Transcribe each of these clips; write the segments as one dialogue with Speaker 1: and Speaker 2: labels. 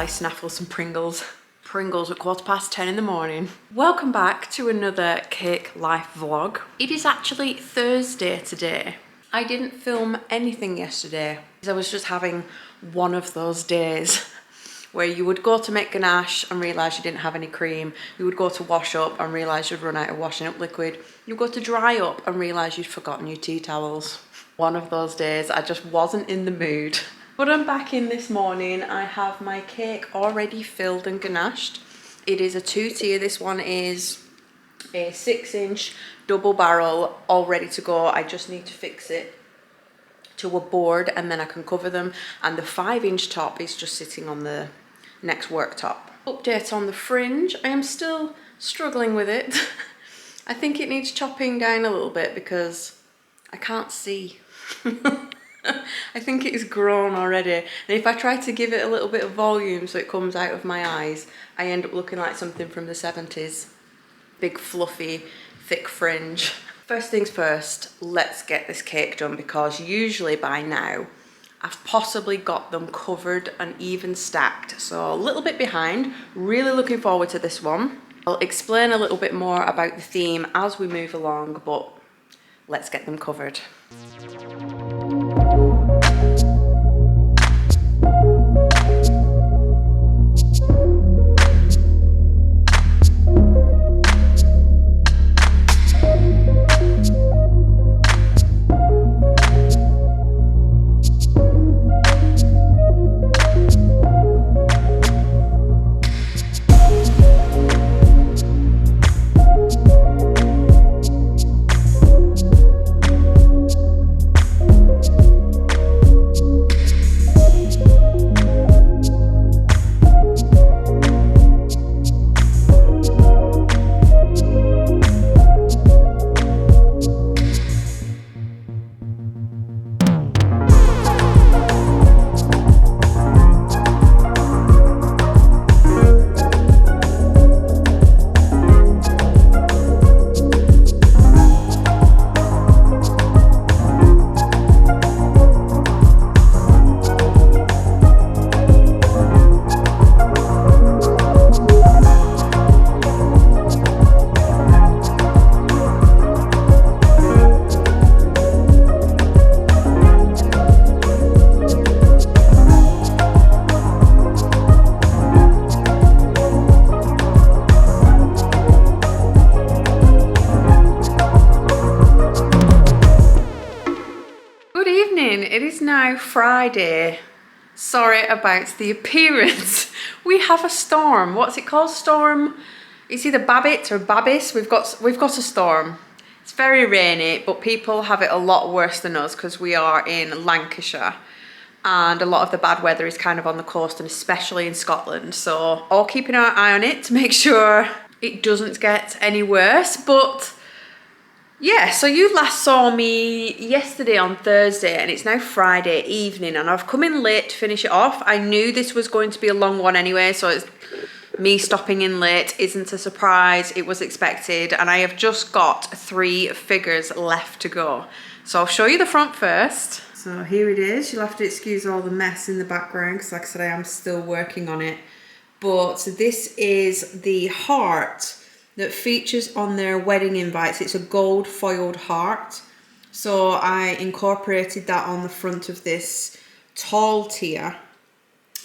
Speaker 1: I snaffle some Pringles. Pringles at 10:15 in the morning. Welcome back to another Cake Life vlog. It is actually Thursday today. I didn't film anything yesterday because I was just having one of those days where you would go to make ganache and realise you didn't have any cream. You would go to wash up and realise you'd run out of washing up liquid. You would go to dry up and realise you'd forgotten your tea towels. One of those days, I just wasn't in the mood. But I'm back in this morning. I have my cake already filled and ganached. It is a 2-tier. This one is a 6-inch double barrel, all ready to go. I just need to fix it to a board and then I can cover them. And the 5-inch top is just sitting on the next worktop. Update on the fringe. I am still struggling with it. I think it needs chopping down a little bit because I can't see. I think it's grown already, and if I try to give it a little bit of volume so it comes out of my eyes, I end up looking like something from the 70s. Big fluffy thick fringe. First things first, let's get this cake done, because usually by now I've possibly got them covered and even stacked, so a little bit behind. Really looking forward to this one. I'll explain a little bit more about the theme as we move along, but let's get them covered. It is now Friday. Sorry about the appearance. We have a storm. What's it called? Storm? It's either Babbitt or Babbis. We've got a storm. It's very rainy, but people have it a lot worse than us because we are in Lancashire. And a lot of the bad weather is kind of on the coast, and especially in Scotland. So all keeping our eye on it to make sure it doesn't get any worse. But yeah, so you last saw me yesterday on Thursday, and it's now Friday evening, and I've come in late to finish it off. I knew this was going to be a long one anyway, so it's me stopping in late isn't a surprise. It was expected, and I have just got 3 figures left to go. So I'll show you the front first. So here it is. You'll have to excuse all the mess in the background because, like I said, I am still working on it. But this is the heart that features on their wedding invites. It's a gold foiled heart. So I incorporated that on the front of this tall tier.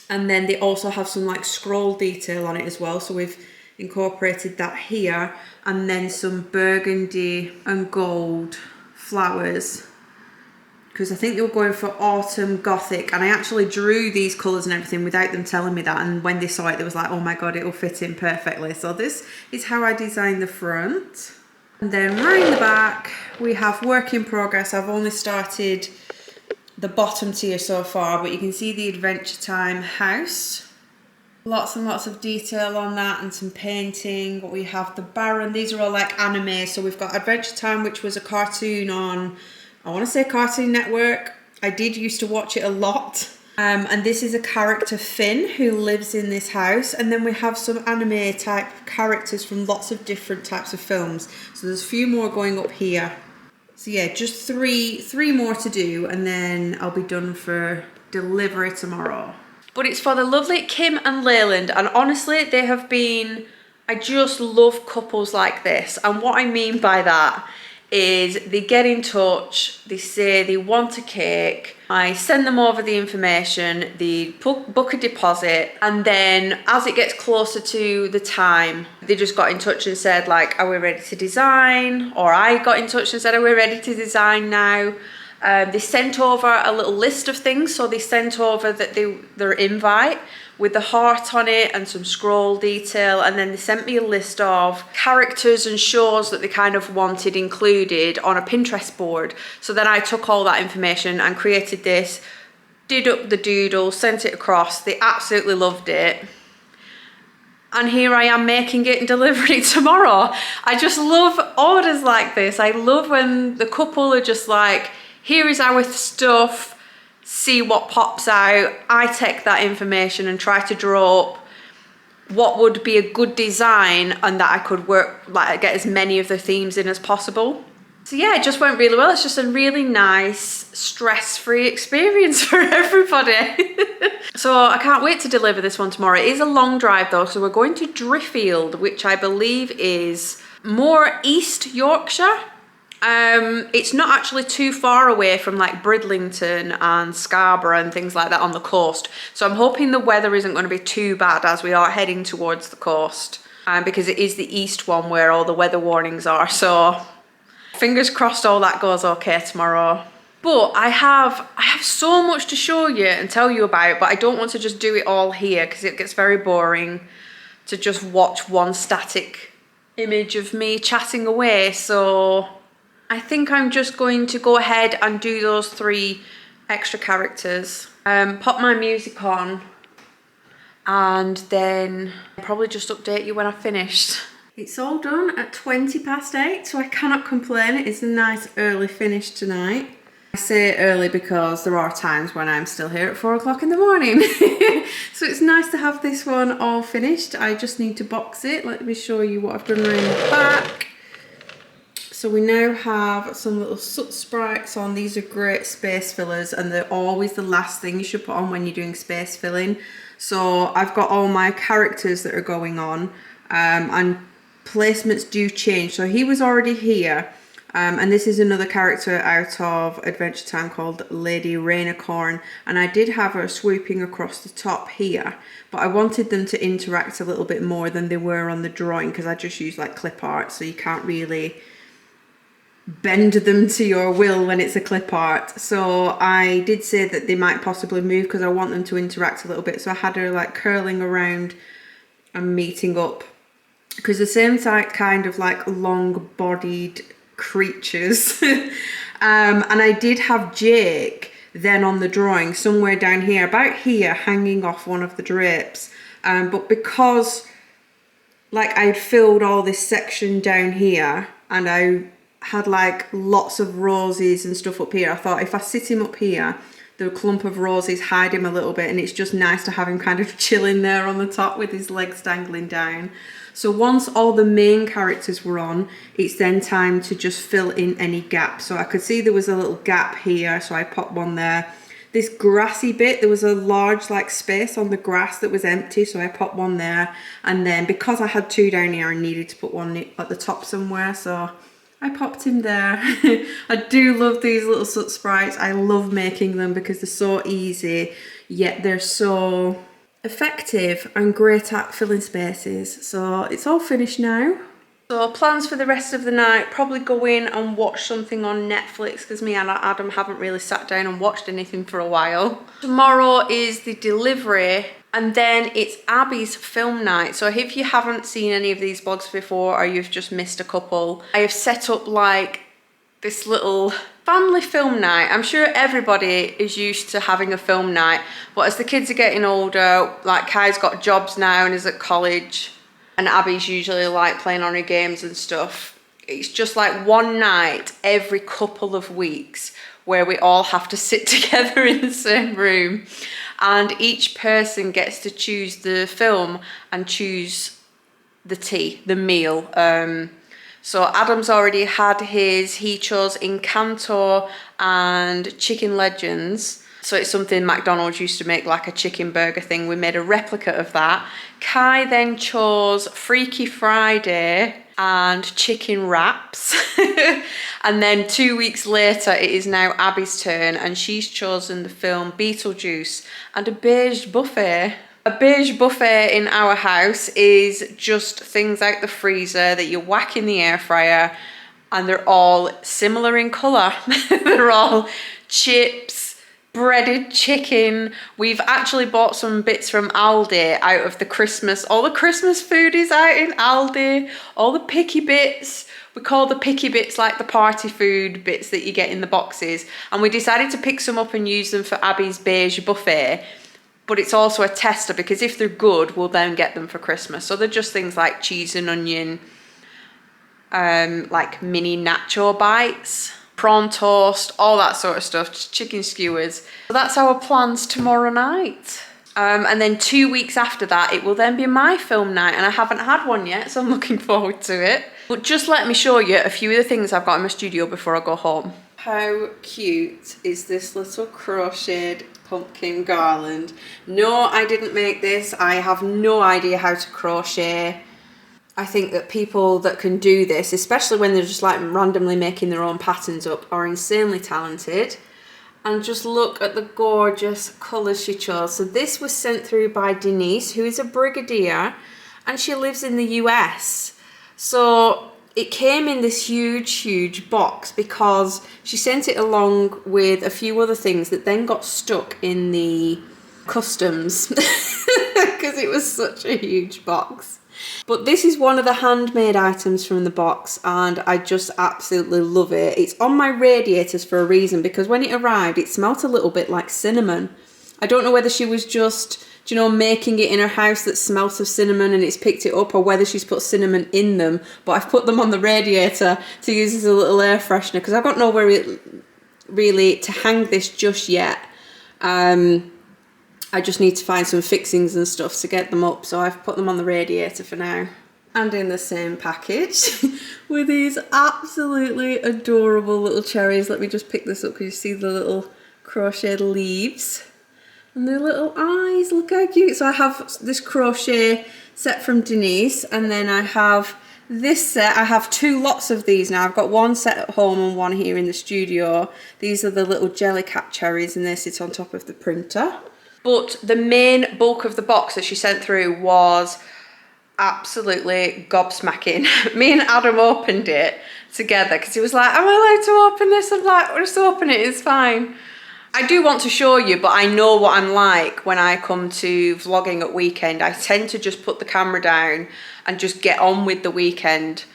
Speaker 1: And then they also have some like scroll detail on it as well. So we've incorporated that here. And then some burgundy and gold flowers, because I think they were going for autumn gothic, and I actually drew these colours and everything without them telling me that, and when they saw it they was like, oh my god, it'll fit in perfectly. So this is how I designed the front. And then right in the back we have work in progress. I've only started the bottom tier so far, but you can see the Adventure Time house. Lots and lots of detail on that and some painting. But we have the Baron. These are all like anime. So we've got Adventure Time, which was a cartoon on, I want to say, Cartoon Network. I did used to watch it a lot. And this is a character, Finn, who lives in this house. And then we have some anime type characters from lots of different types of films. So there's a few more going up here. So yeah, just three more to do, and then I'll be done for delivery tomorrow. But it's for the lovely Kim and Leyland, and honestly, they have been, I just love couples like this. And what I mean by that is they get in touch, they say they want a cake, I send them over the information, they book a deposit, and then as it gets closer to the time, they just got in touch and said like, are we ready to design? Or I got in touch and said, are we ready to design now? They sent over a little list of things. So they sent over their invite with the heart on it and some scroll detail, and then they sent me a list of characters and shows that they kind of wanted included on a Pinterest board. So then I took all that information and created this, did up the doodle, sent it across. They absolutely loved it. And here I am making it and delivering it tomorrow. I just love orders like this. I love when the couple are just like, here is our stuff, see what pops out. I take that information and try to draw up what would be a good design and that I could work, like get as many of the themes in as possible. So yeah, it just went really well. It's just a really nice, stress-free experience for everybody. So I can't wait to deliver this one tomorrow. It is a long drive though, so we're going to Driffield, which I believe is more East Yorkshire. It's not actually too far away from like Bridlington and Scarborough and things like that on the coast. So I'm hoping the weather isn't going to be too bad as we are heading towards the coast, because it is the east one where all the weather warnings are. So fingers crossed all that goes okay tomorrow. But I have so much to show you and tell you about, but I don't want to just do it all here because it gets very boring to just watch one static image of me chatting away. So I think I'm just going to go ahead and do those 3 extra characters. Pop my music on and then probably just update you when I've finished. It's all done at 8:20, so I cannot complain. It's a nice early finish tonight. I say early because there are times when I'm still here at 4 o'clock in the morning. So it's nice to have this one all finished. I just need to box it. Let me show you what I've done around the back. So we now have some little soot sprites on. These are great space fillers and they're always the last thing you should put on when you're doing space filling. So I've got all my characters that are going on, and placements do change. So he was already here, and this is another character out of Adventure Time called Lady Rainicorn, and I did have her swooping across the top here, but I wanted them to interact a little bit more than they were on the drawing because I just use like clip art, so you can't really bend them to your will when it's a clip art. So I did say that they might possibly move because I want them to interact a little bit. So I had her like curling around and meeting up, because the same type kind of like long bodied creatures. And I did have Jake then on the drawing somewhere down here, about here, hanging off one of the drapes. But because like I'd filled all this section down here and I had like lots of roses and stuff up here, I thought if I sit him up here, the clump of roses hide him a little bit, and it's just nice to have him kind of chilling there on the top with his legs dangling down. So once all the main characters were on, it's then time to just fill in any gaps. So I could see there was a little gap here, so I popped one there. This grassy bit, there was a large like space on the grass that was empty, so I popped one there. And then because I had 2 down here, I needed to put one at the top somewhere, so I popped him there. I do love these little soot sprites. I love making them because they're so easy, yet they're so effective and great at filling spaces. So it's all finished now. So plans for the rest of the night, probably go in and watch something on Netflix because me and Adam haven't really sat down and watched anything for a while. Tomorrow is the delivery, and then it's Abby's film night. So if you haven't seen any of these vlogs before or you've just missed a couple, I have set up like this little family film night. I'm sure everybody is used to having a film night, but as the kids are getting older, like Kai's got jobs now and is at college, and Abby's usually like playing on her games and stuff, it's just like one night every couple of weeks where we all have to sit together in the same room, and each person gets to choose the film and choose the tea, the meal. So Adam's already had his, he chose Encanto and Chicken Legends. So it's something McDonald's used to make, like a chicken burger thing. We made a replica of that. Kai then chose Freaky Friday and chicken wraps. And then 2 weeks later, it is now Abby's turn, and she's chosen the film Beetlejuice and a beige buffet. A beige buffet in our house is just things out the freezer that you whack in the air fryer, and they're all similar in colour. They're all chips, breaded chicken. We've actually bought some bits from Aldi out of the Christmas. All the Christmas food is out in Aldi. All the picky bits. We call the picky bits like the party food bits that you get in the boxes. And we decided to pick some up and use them for Abby's beige buffet. But it's also a tester, because if they're good, we'll then get them for Christmas. So they're just things like cheese and onion, like mini nacho bites, prawn toast, all that sort of stuff, just chicken skewers. So that's our plans tomorrow night. And then 2 weeks after that, it will then be my film night, and I haven't had one yet, so I'm looking forward to it. But just let me show you a few of the things I've got in my studio before I go home. How cute is this little crocheted pumpkin garland? No, I didn't make this. I have no idea how to crochet. I think that people that can do this, especially when they're just like randomly making their own patterns up, are insanely talented. And just look at the gorgeous colours she chose. So this was sent through by Denise, who is a brigadier, and she lives in the US. So it came in this huge box because she sent it along with a few other things that then got stuck in the customs because it was such a huge box. But this is one of the handmade items from the box, and I just absolutely love it. It's on my radiators for a reason, because when it arrived, it smelt a little bit like cinnamon. I don't know whether she was just, you know, making it in her house that smelt of cinnamon and it's picked it up, or whether she's put cinnamon in them. But I've put them on the radiator to use as a little air freshener, because I've got nowhere really to hang this just yet. I just need to find some fixings and stuff to get them up, so I've put them on the radiator for now. And in the same package with these absolutely adorable little cherries. Let me just pick this up because you see the little crocheted leaves and their little eyes. Look how cute. So I have this crochet set from Denise, and then I have this set. I have two lots of these now. I've got one set at home and one here in the studio. These are the little Jellycat cherries, and they sit on top of the printer. But the main bulk of the box that she sent through was absolutely gobsmacking. Me and Adam opened it together because he was like, am I allowed to open this? I'm like, well, just open it, it's fine. I do want to show you, but I know what I'm like when I come to vlogging at weekend. I tend to just put the camera down and just get on with the weekend.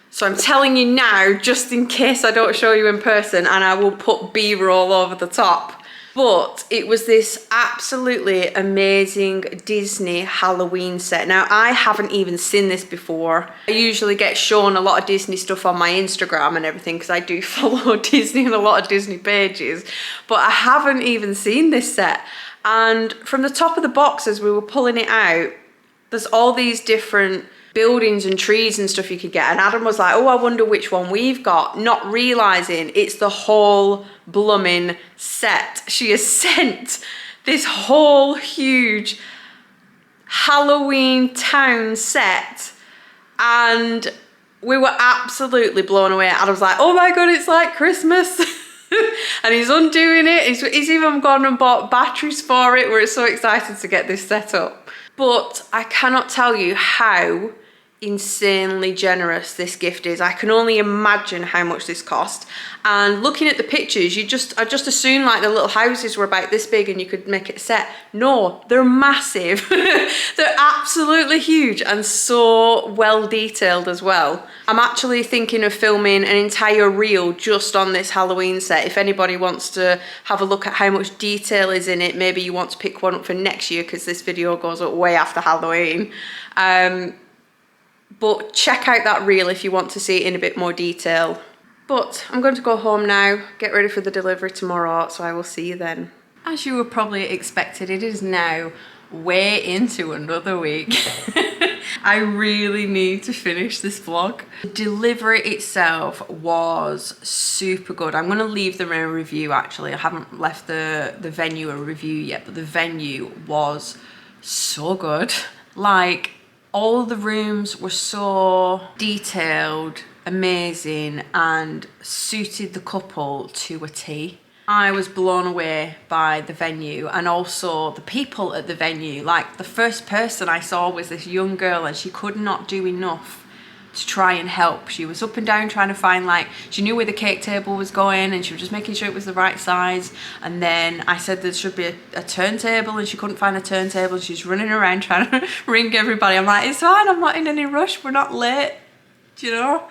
Speaker 1: So I'm telling you now, just in case I don't show you in person, and I will put B-roll over the top. But it was this absolutely amazing Disney Halloween set. Now, I haven't even seen this before. I usually get shown a lot of Disney stuff on my Instagram and everything because I do follow Disney and a lot of Disney pages. But I haven't even seen this set. And from the top of the box, as we were pulling it out, there's all these different buildings and trees and stuff you could get. And Adam was like, oh, I wonder which one we've got, not realising it's the whole blooming set. She has sent this whole huge Halloween town set, and we were absolutely blown away. Adam's like, oh my God, it's like Christmas. And he's undoing it. He's even gone and bought batteries for it. We're so excited to get this set up. But I cannot tell you how insanely generous this gift is. I can only imagine how much this cost. And looking at the pictures, I just assumed like the little houses were about this big and you could make it a set. No, they're massive. They're absolutely huge and so well detailed as well. I'm actually thinking of filming an entire reel just on this Halloween set. If anybody wants to have a look at how much detail is in it, maybe you want to pick one up for next year because this video goes up way after Halloween. But check out that reel if you want to see it in a bit more detail. But I'm going to go home now, get ready for the delivery tomorrow, so I will see you then. As you were probably expected, it is now way into another week. I really need to finish this vlog. The delivery itself was super good. I'm gonna leave them a review actually. I haven't left the venue a review yet, but the venue was so good. Like, all the rooms were so detailed, amazing, and suited the couple to a T. I was blown away by the venue and also the people at the venue. Like, the first person I saw was this young girl, and she could not do enough to try and help. She was up and down trying to find, like, she knew where the cake table was going, and she was just making sure it was the right size. And then I said there should be a turntable, and she couldn't find a turntable. She's running around trying to ring everybody. I'm like, it's fine, I'm not in any rush, we're not late, you know?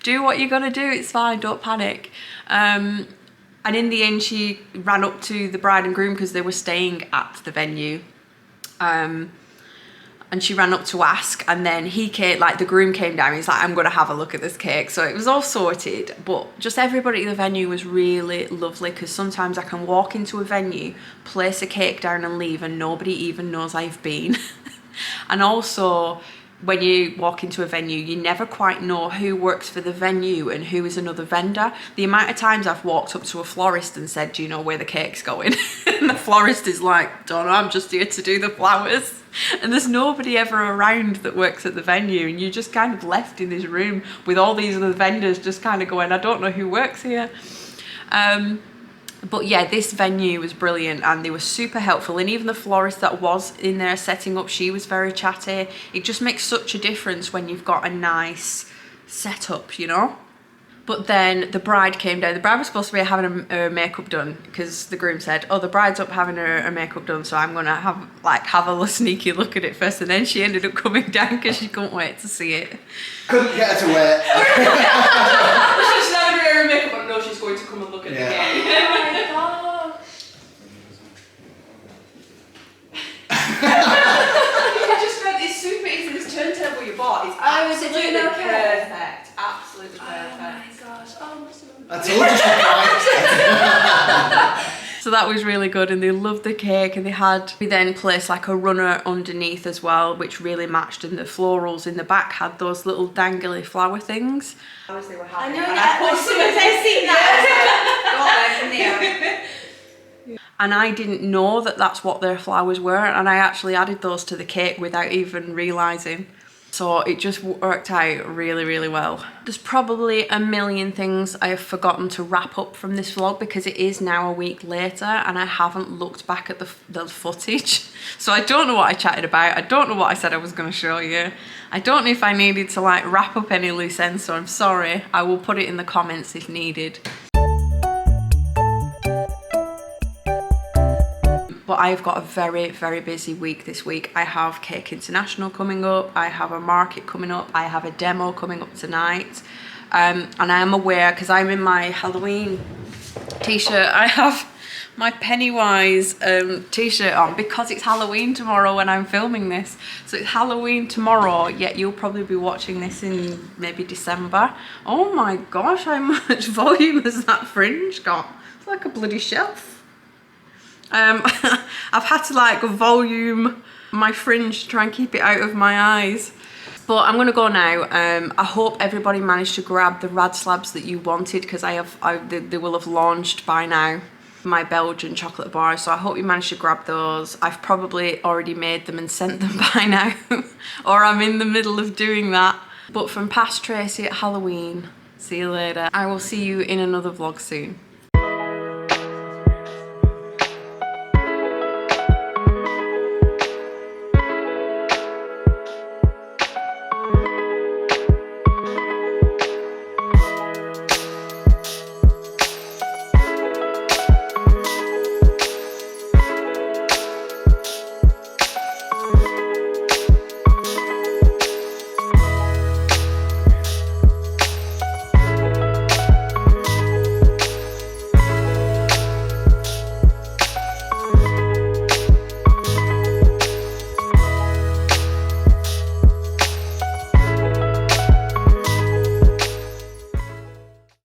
Speaker 1: Do what you gotta do, it's fine, don't panic. And in the end, she ran up to the bride and groom because they were staying at the venue. And she ran up to ask, and then he came, like, the groom came down, he's like, I'm gonna have a look at this cake. So it was all sorted, but just everybody at the venue was really lovely, because sometimes I can walk into a venue, place a cake down and leave, and nobody even knows I've been. And also, when you walk into a venue, you never quite know who works for the venue and who is another vendor. The amount of times I've walked up to a florist and said, do you know where the cake's going? And the florist is like, don't know, I'm just here to do the flowers. And there's nobody ever around that works at the venue, and you're just kind of left in this room with all these other vendors just kind of going, I don't know who works here. But yeah, this venue was brilliant, and they were super helpful, and even the florist that was in there setting up, she was very chatty. It just makes such a difference when you've got a nice setup, you know? But then the bride came down. The bride was supposed to be having her makeup done, because the groom said, oh, the bride's up having her makeup done, so I'm gonna have a sneaky look at it first. And then she ended up coming down because she couldn't wait to see it.
Speaker 2: Couldn't get her to wear.
Speaker 1: She's having her makeup, but no, she's going to come and look at it again. Oh my god. You just read this super easy, this turntable you bought is absolutely perfect. Absolutely perfect. Oh my gosh. Oh,
Speaker 2: I told you she'd
Speaker 1: So that was really good, and they loved the cake, and we then placed like a runner underneath as well, which really matched, and the florals in the back had those little dangly flower things.
Speaker 3: I know that, as soon as I seen that,
Speaker 1: and I didn't know that that's what their flowers were, and I actually added those to the cake without even realising. So it just worked out really, really well. There's probably a million things I have forgotten to wrap up from this vlog, because it is now a week later and I haven't looked back at the footage. So I don't know what I chatted about. I don't know what I said I was going to show you. I don't know if I needed to like wrap up any loose ends, so I'm sorry. I will put it in the comments if needed. But I've got a very, very busy week this week. I have Cake International coming up, I have a market coming up, I have a demo coming up tonight. And I am aware, because I'm in my Halloween t-shirt, I have my Pennywise t-shirt on, because it's Halloween tomorrow when I'm filming this. So it's Halloween tomorrow, yet you'll probably be watching this in maybe December. Oh my gosh, how much volume has that fringe got? It's like a bloody shelf. I've had to like volume my fringe to try and keep it out of my eyes. But I'm gonna go now. I hope everybody managed to grab the rad slabs that you wanted, because they will have launched by now, my Belgian chocolate bars. So I hope you managed to grab those. I've probably already made them and sent them by now, or I'm in the middle of doing that. But from past Tracy at Halloween, see you later. I will see you in another vlog soon.